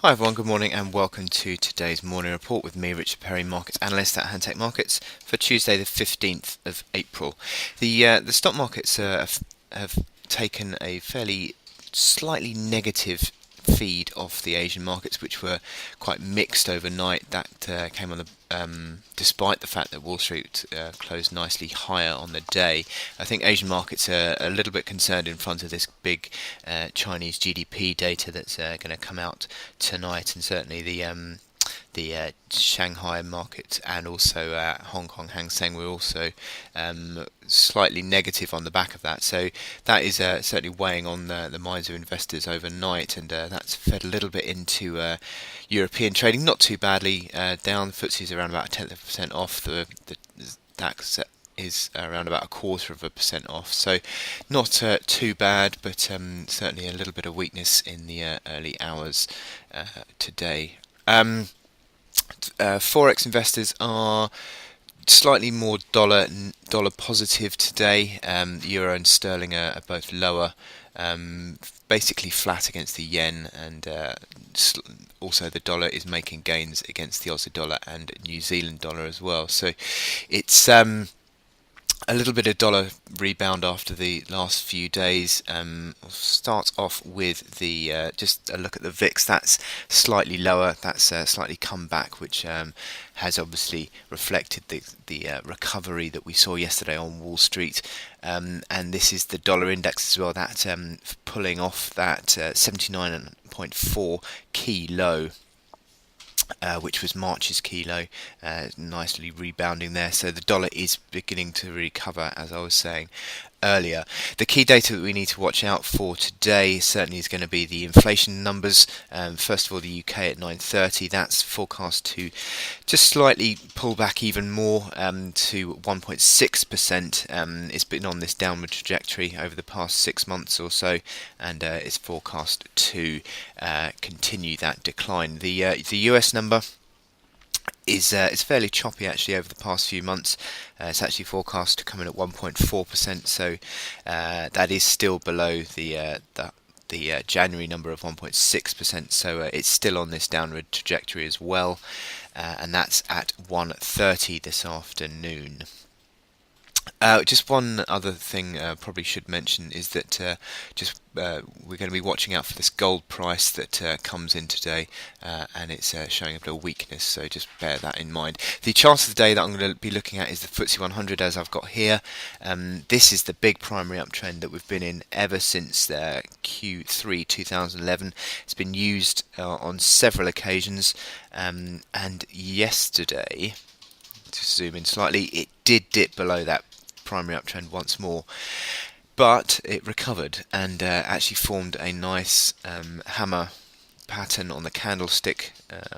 Hi everyone, good morning and welcome to today's morning report with me, Richard Perry, Markets Analyst at Hantech Markets for Tuesday the 15th of April. The stock markets have taken a fairly slightly negative feed off the Asian markets, which were quite mixed overnight. That came on the despite the fact that Wall Street closed nicely higher on the day. I think Asian markets are a little bit concerned in front of this big Chinese GDP data that's going to come out tonight, and certainly the Shanghai market and also Hong Kong Hang Seng were also slightly negative on the back of that. So that is certainly weighing on the minds of investors overnight, and that's fed a little bit into European trading. Not too badly down. The FTSE is around about a tenth of a percent off. The DAX is around about a quarter of a percent off. So not too bad, but certainly a little bit of weakness in the early hours today. Forex investors are slightly more dollar positive today. Euro and sterling are both lower, basically flat against the yen, and also the dollar is making gains against the Aussie dollar and New Zealand dollar as well. So it's a little bit of dollar rebound after the last few days. We'll start off with the just a look at the VIX. That's slightly lower. That's slightly come back, which has obviously reflected the recovery that we saw yesterday on Wall Street. And this is the dollar index as well. That pulling off that 79.4 key low. Which was March's key low, nicely rebounding there. So the dollar is beginning to recover, as I was saying earlier. The key data that we need to watch out for today certainly is going to be the inflation numbers. First of all, the UK at 9:30. That's forecast to just slightly pull back even more to 1.6%. It's been on this downward trajectory over the past 6 months or so, and is forecast to continue that decline. The US number is fairly choppy actually over the past few months. It's actually forecast to come in at 1.4%, so that is still below the January number of 1.6%. So it's still on this downward trajectory as well, and that's at 1:30 this afternoon. Just one other thing probably should mention is that we're going to be watching out for this gold price that comes in today, and it's showing a bit of weakness, so just bear that in mind. The chart of the day that I'm going to be looking at is the FTSE 100, as I've got here. This is the big primary uptrend that we've been in ever since Q3 2011. It's been used on several occasions, and yesterday, to zoom in slightly, it did dip below that primary uptrend once more, but it recovered and actually formed a nice hammer pattern on the candlestick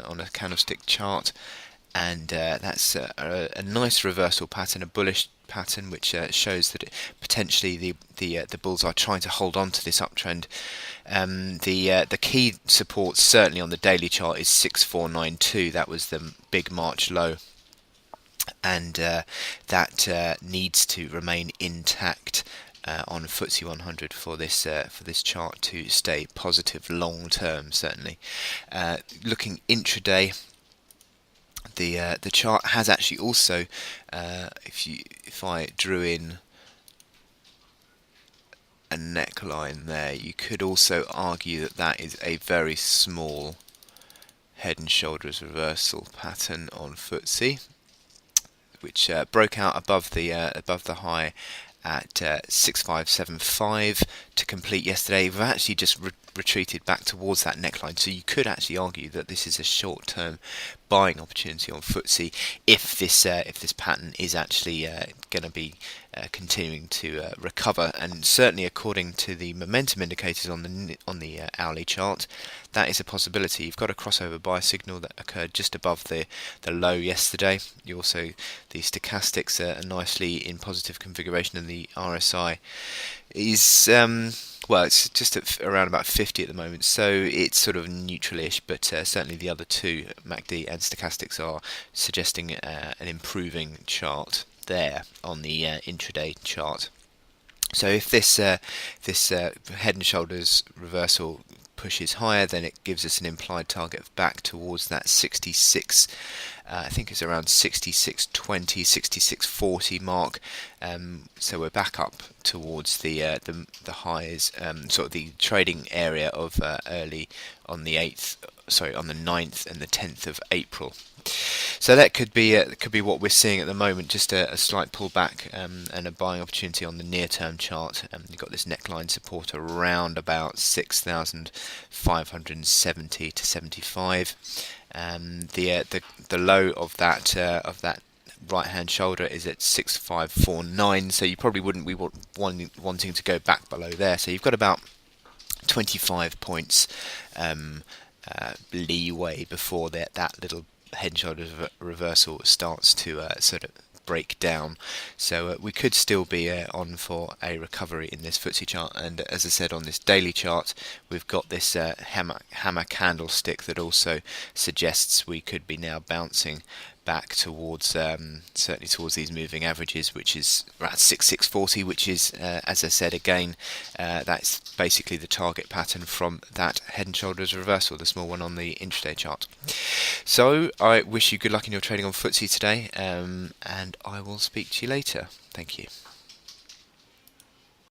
on a candlestick chart, and that's a nice reversal pattern, a bullish pattern, which shows that potentially the bulls are trying to hold on to this uptrend. The key support certainly on the daily chart is 6492. That was the big March low, and that needs to remain intact on FTSE 100 for this chart to stay positive long term. Certainly, looking intraday, the chart has actually also, if I drew in a neckline there, you could also argue that that is a very small head and shoulders reversal pattern on FTSE, which broke out above the high at 6575 to complete yesterday. We've actually just retreated back towards that neckline, so you could actually argue that this is a short-term buying opportunity on FTSE if this pattern is actually going to be continuing to recover. And certainly, according to the momentum indicators on the hourly chart, that is a possibility. You've got a crossover buy signal that occurred just above the low yesterday. You also, the stochastics are nicely in positive configuration, and the RSI is well, it's just at around about 50 at the moment, so it's sort of neutral-ish, but certainly the other two, MACD and stochastics, are suggesting an improving chart there on the intraday chart. So if this head and shoulders reversal pushes higher, then it gives us an implied target back towards that 66. I think it's around 66.20, 66.40 mark. So we're back up towards the highs, sort of the trading area of early on the 8th, sorry, on the 9th and the 10th of April. So that could be what we're seeing at the moment, just a slight pullback and a buying opportunity on the near-term chart. You've got this neckline support around about 6,570 to 75. The low of that right hand shoulder is at 6549, so you probably wouldn't be wanting to go back below there. So you've got about 25 points leeway before that little head and shoulders reversal starts to sort of break down. So we could still be on for a recovery in this FTSE chart, and as I said, on this daily chart we've got this hammer candlestick that also suggests we could be now bouncing back towards certainly towards these moving averages, which is around 6640, which is as I said again, that's basically the target pattern from that head and shoulders reversal, the small one on the intraday chart. So I wish you good luck in your trading on FTSE today, and I will speak to you later. Thank you.